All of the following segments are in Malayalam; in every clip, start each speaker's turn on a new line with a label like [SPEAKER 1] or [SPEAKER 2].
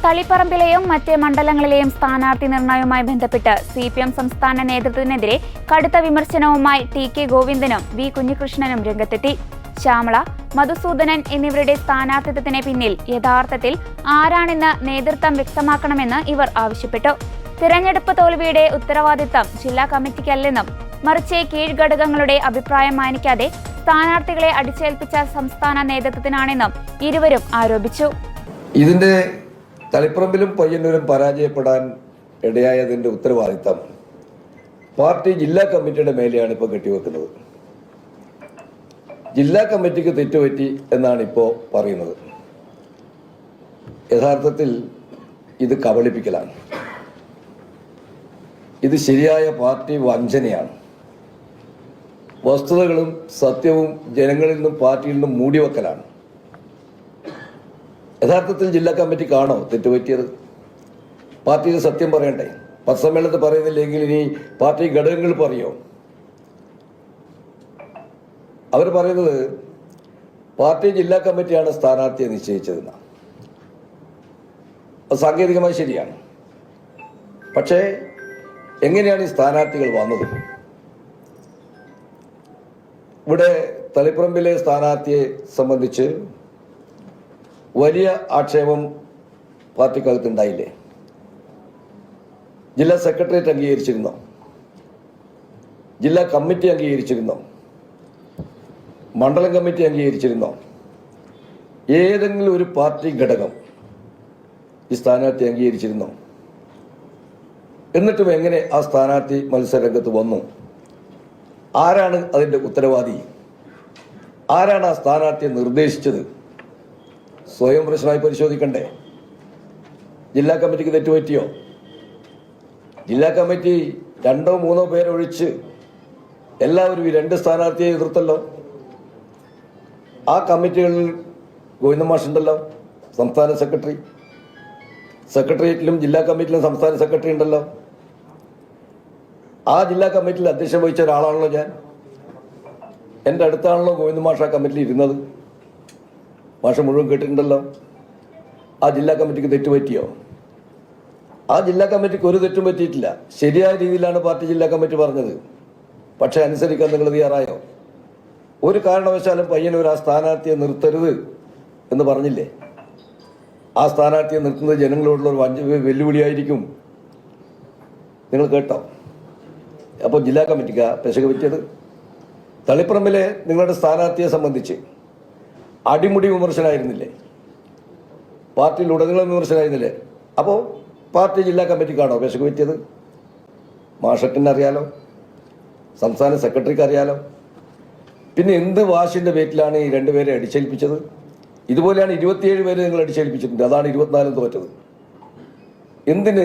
[SPEAKER 1] തളിപ്പറമ്പിലെയും മറ്റ് മണ്ഡലങ്ങളിലെയും സ്ഥാനാർത്ഥി നിർണയവുമായി ബന്ധപ്പെട്ട് CPM സംസ്ഥാന നേതൃത്വത്തിനെതിരെ കടുത്ത വിമർശനവുമായി TK ഗോവിന്ദനും V കുഞ്ഞികൃഷ്ണനും രംഗത്തെത്തി. ശ്യാമള, മധുസൂദനൻ എന്നിവരുടെ സ്ഥാനാർത്ഥിത്വത്തിന് പിന്നിൽ യഥാർത്ഥത്തിൽ ആരാണെന്ന് നേതൃത്വം വ്യക്തമാക്കണമെന്ന് ഇവർ ആവശ്യപ്പെട്ടു. തിരഞ്ഞെടുപ്പ് തോൽവിയുടെ ഉത്തരവാദിത്തം ജില്ലാ കമ്മിറ്റിക്കല്ലെന്നും മറിച്ച് കീഴ്ഘടകങ്ങളുടെ അഭിപ്രായം മാനിക്കാതെ സ്ഥാനാർത്ഥികളെ അടിച്ചേൽപ്പിച്ച സംസ്ഥാന നേതൃത്വത്തിനാണെന്നും ഇരുവരും ആരോപിച്ചു.
[SPEAKER 2] ഇതിന്റെ തളിപ്പറമ്പിലും പയ്യന്നൂരും പരാജയപ്പെടാൻ ഇടയായതിന്റെ ഉത്തരവാദിത്തം പാർട്ടി ജില്ലാ കമ്മിറ്റിയുടെ മേലെയാണ് ഇപ്പോൾ കെട്ടിവെക്കുന്നത്. ജില്ലാ കമ്മിറ്റിക്ക് തെറ്റുപറ്റി എന്നാണ് ഇപ്പോൾ പറയുന്നത്. യഥാർത്ഥത്തിൽ ഇത് കബളിപ്പിക്കലാണ്. ഇത് ശരിയായ പാർട്ടി വഞ്ചനയാണ്. വസ്തുതകളും സത്യവും ജനങ്ങളിൽ നിന്നും പാർട്ടിയിൽ നിന്നും മൂടിവെക്കലാണ്. യഥാർത്ഥത്തിൽ ജില്ലാ കമ്മിറ്റിക്കാണോ തെറ്റുപറ്റിയത്? പാർട്ടിയിൽ സത്യം പറയണ്ടേ? പത്രസമ്മേളനത്തിൽ പറയുന്നില്ലെങ്കിൽ ഇനി പാർട്ടി ഘടകങ്ങൾ പറയോ? അവർ പറയുന്നത് പാർട്ടി ജില്ലാ കമ്മിറ്റിയാണ് സ്ഥാനാർത്ഥിയെ നിശ്ചയിച്ചതെന്നാണ്. അത് സാങ്കേതികമായി ശരിയാണ്. പക്ഷേ എങ്ങനെയാണ് ഈ സ്ഥാനാർത്ഥികൾ വന്നത്? ഇവിടെ തളിപ്പറമ്പിലെ സ്ഥാനാർത്ഥിയെ സംബന്ധിച്ച് വലിയ ആക്ഷേപം പാർട്ടിക്കകത്തുണ്ടായില്ലേ? ജില്ലാ സെക്രട്ടേറിയറ്റ് അംഗീകരിച്ചിരുന്നോ? ജില്ലാ കമ്മിറ്റി അംഗീകരിച്ചിരുന്നോ? മണ്ഡലം കമ്മിറ്റി അംഗീകരിച്ചിരുന്നോ? ഏതെങ്കിലും ഒരു പാർട്ടി ഘടകം ഈ സ്ഥാനാർത്ഥി അംഗീകരിച്ചിരുന്നോ? എന്നിട്ടും എങ്ങനെ ആ സ്ഥാനാർത്ഥി മത്സരരംഗത്ത് വന്നു? ആരാണ് അതിൻ്റെ ഉത്തരവാദി? ആരാണ് ആ സ്ഥാനാർത്ഥിയെ നിർദ്ദേശിച്ചത്? സ്വയം പ്രശ്നമായി പരിശോധിക്കണ്ടേ? ജില്ലാ കമ്മിറ്റിക്ക് തെറ്റുപറ്റിയോ? ജില്ലാ കമ്മിറ്റി 2-3 പേരൊഴിച്ച് എല്ലാവരും ഈ 2 സ്ഥാനാർത്ഥിയെ എതിർത്തല്ലോ. ആ കമ്മിറ്റികളിൽ ഗോവിന്ദൻ മാഷുണ്ടല്ലോ, സംസ്ഥാന സെക്രട്ടറി. സെക്രട്ടേറിയറ്റിലും ജില്ലാ കമ്മിറ്റിയിലും സംസ്ഥാന സെക്രട്ടറി ഉണ്ടല്ലോ. ആ ജില്ലാ കമ്മിറ്റിയിൽ അധ്യക്ഷം വഹിച്ച ഒരാളാണല്ലോ ഞാൻ. എൻ്റെ അടുത്താണല്ലോ ഗോവിന്ദൻ മാഷ് ആ കമ്മിറ്റിയിൽ ഇരുന്നത്. മാഷ മുഴുവൻ കേട്ടിട്ടുണ്ടല്ലോ. ആ ജില്ലാ കമ്മിറ്റിക്ക് തെറ്റുപറ്റിയോ? ആ ജില്ലാ കമ്മിറ്റിക്ക് ഒരു തെറ്റും പറ്റിയിട്ടില്ല. ശരിയായ രീതിയിലാണ് പാർട്ടി ജില്ലാ കമ്മിറ്റി പറഞ്ഞത്. പക്ഷെ അനുസരിക്കാൻ നിങ്ങൾ തയ്യാറായോ? ഒരു കാരണവശാലും പയ്യന്നൂർ ആ സ്ഥാനാർത്ഥിയെ നിർത്തരുത് എന്ന് പറഞ്ഞില്ലേ? ആ സ്ഥാനാർത്ഥിയെ നിർത്തുന്നത് ജനങ്ങളോടുള്ള ഒരു വെല്ലുവിളിയായിരിക്കും. നിങ്ങൾ കേട്ടോ? അപ്പോൾ ജില്ലാ കമ്മിറ്റിക്കാ പെശക് പറ്റിയത്? തളിപ്പറമ്പിലെ നിങ്ങളുടെ സ്ഥാനാർത്ഥിയെ സംബന്ധിച്ച് അടിമുടി വിമർശനമായിരുന്നില്ലേ? പാർട്ടിയിൽ ഉടനീളം വിമർശനമായിരുന്നില്ലേ? അപ്പോൾ പാർട്ടി ജില്ലാ കമ്മിറ്റിക്കാണോ പെശക് പറ്റിയത്? മാഷട്ടിന് അറിയാലോ, സംസ്ഥാന സെക്രട്ടറിക്ക് അറിയാലോ. പിന്നെ എന്ത് വാശിൻ്റെ പേരിലാണ് ഈ 2 പേരെ അടിച്ചേൽപ്പിച്ചത്? ഇതുപോലെയാണ് 27 പേരെ നിങ്ങൾ അടിച്ചേൽപ്പിച്ചിട്ടുണ്ട്. അതാണ് 24 തോറ്റത്.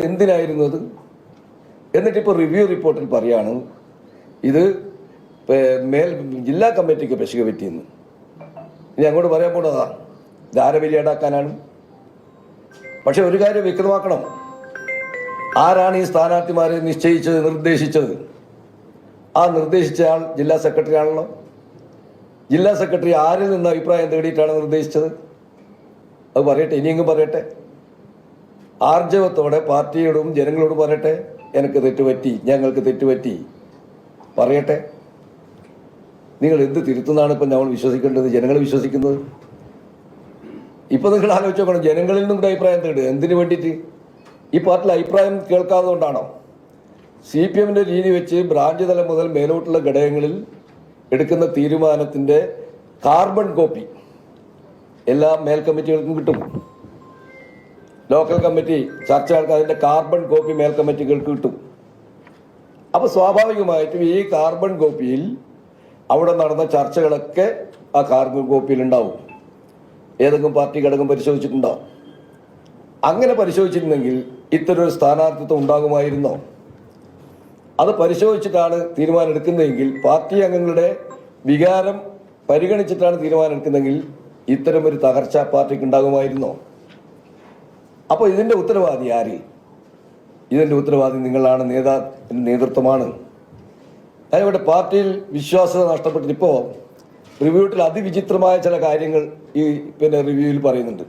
[SPEAKER 2] എന്തിനായിരുന്നു അത്? എന്നിട്ടിപ്പോൾ റിവ്യൂ റിപ്പോർട്ടിൽ പറയാണ് ഇത് ജില്ലാ കമ്മിറ്റിക്ക് പെശക് പറ്റിയെന്ന്. ഇനി അങ്ങോട്ട് പറയാൻ പോണതാ ധാരബലിയാടാക്കാനാണ്. പക്ഷെ ഒരു കാര്യം വ്യക്തമാക്കണം, ആരാണ് ഈ സ്ഥാനാർത്ഥിമാരെ നിശ്ചയിച്ചത്, നിർദ്ദേശിച്ചത്? ആ നിർദ്ദേശിച്ച ആൾ ജില്ലാ സെക്രട്ടറി ആണല്ലോ. ജില്ലാ സെക്രട്ടറി ആരിൽ നിന്ന് അഭിപ്രായം തേടിയിട്ടാണ് നിർദ്ദേശിച്ചത്? അത് പറയട്ടെ, ഇനിയെങ്കിലും പറയട്ടെ. ആർജവത്തോടെ പാർട്ടിയോടും ജനങ്ങളോടും പറയട്ടെ, എനിക്ക് തെറ്റുപറ്റി, ഞങ്ങൾക്ക് തെറ്റുപറ്റി പറയട്ടെ. നിങ്ങൾ എന്ത് തിരുത്തുന്നതാണ് ഇപ്പം നമ്മൾ വിശ്വസിക്കേണ്ടത്? ജനങ്ങൾ വിശ്വസിക്കുന്നത്? ഇപ്പം നിങ്ങൾ ആലോചിച്ച് നോക്കണം, ജനങ്ങളിൽ നിന്നും കൂടെ അഭിപ്രായം തേടുക എന്തിനു വേണ്ടിയിട്ട്? ഈ പാർട്ടിയിൽ അഭിപ്രായം കേൾക്കാത്തതുകൊണ്ടാണോ? CPMന്റെ രീതി വെച്ച് ബ്രാഞ്ച് തലം മുതൽ മേലോട്ടുള്ള ഘടകങ്ങളിൽ എടുക്കുന്ന തീരുമാനത്തിൻ്റെ കാർബൺ കോപ്പി എല്ലാ മേൽ കമ്മിറ്റികൾക്കും കിട്ടും. ലോക്കൽ കമ്മിറ്റി ചർച്ചകൾക്ക് അതിൻ്റെ കാർബൺ കോപ്പി മേൽ കമ്മിറ്റികൾക്ക് കിട്ടും. അപ്പോൾ സ്വാഭാവികമായിട്ടും ഈ കാർബൺ കോപ്പിയിൽ അവിടെ നടന്ന ചർച്ചകളൊക്കെ ആ കാർബൺ കോപ്പിയിൽ ഉണ്ടാവും. ഏതെങ്കിലും പാർട്ടി ഘടകം പരിശോധിച്ചിട്ടുണ്ടാവും. അങ്ങനെ പരിശോധിച്ചിരുന്നെങ്കിൽ ഇത്തരൊരു സ്ഥാനാർത്ഥിത്വം ഉണ്ടാകുമായിരുന്നോ? അത് പരിശോധിച്ചിട്ടാണ് തീരുമാനം എടുക്കുന്നതെങ്കിൽ, പാർട്ടി അംഗങ്ങളുടെ വികാരം പരിഗണിച്ചിട്ടാണ് തീരുമാനം എടുക്കുന്നതെങ്കിൽ ഇത്തരം ഒരു തകർച്ച പാർട്ടിക്ക് ഉണ്ടാകുമായിരുന്നോ? അപ്പോൾ ഇതിൻ്റെ ഉത്തരവാദി ആര്? ഇതിൻ്റെ ഉത്തരവാദി നിങ്ങളാണ്, നേതൃത്വമാണ്. അതിവിടെ പാർട്ടിയിൽ വിശ്വാസ്യത നഷ്ടപ്പെട്ടിട്ട് ഇപ്പോൾ റിവ്യൂട്ടിൽ അതിവിചിത്രമായ ചില കാര്യങ്ങൾ ഈ റിവ്യൂവിൽ പറയുന്നുണ്ട്.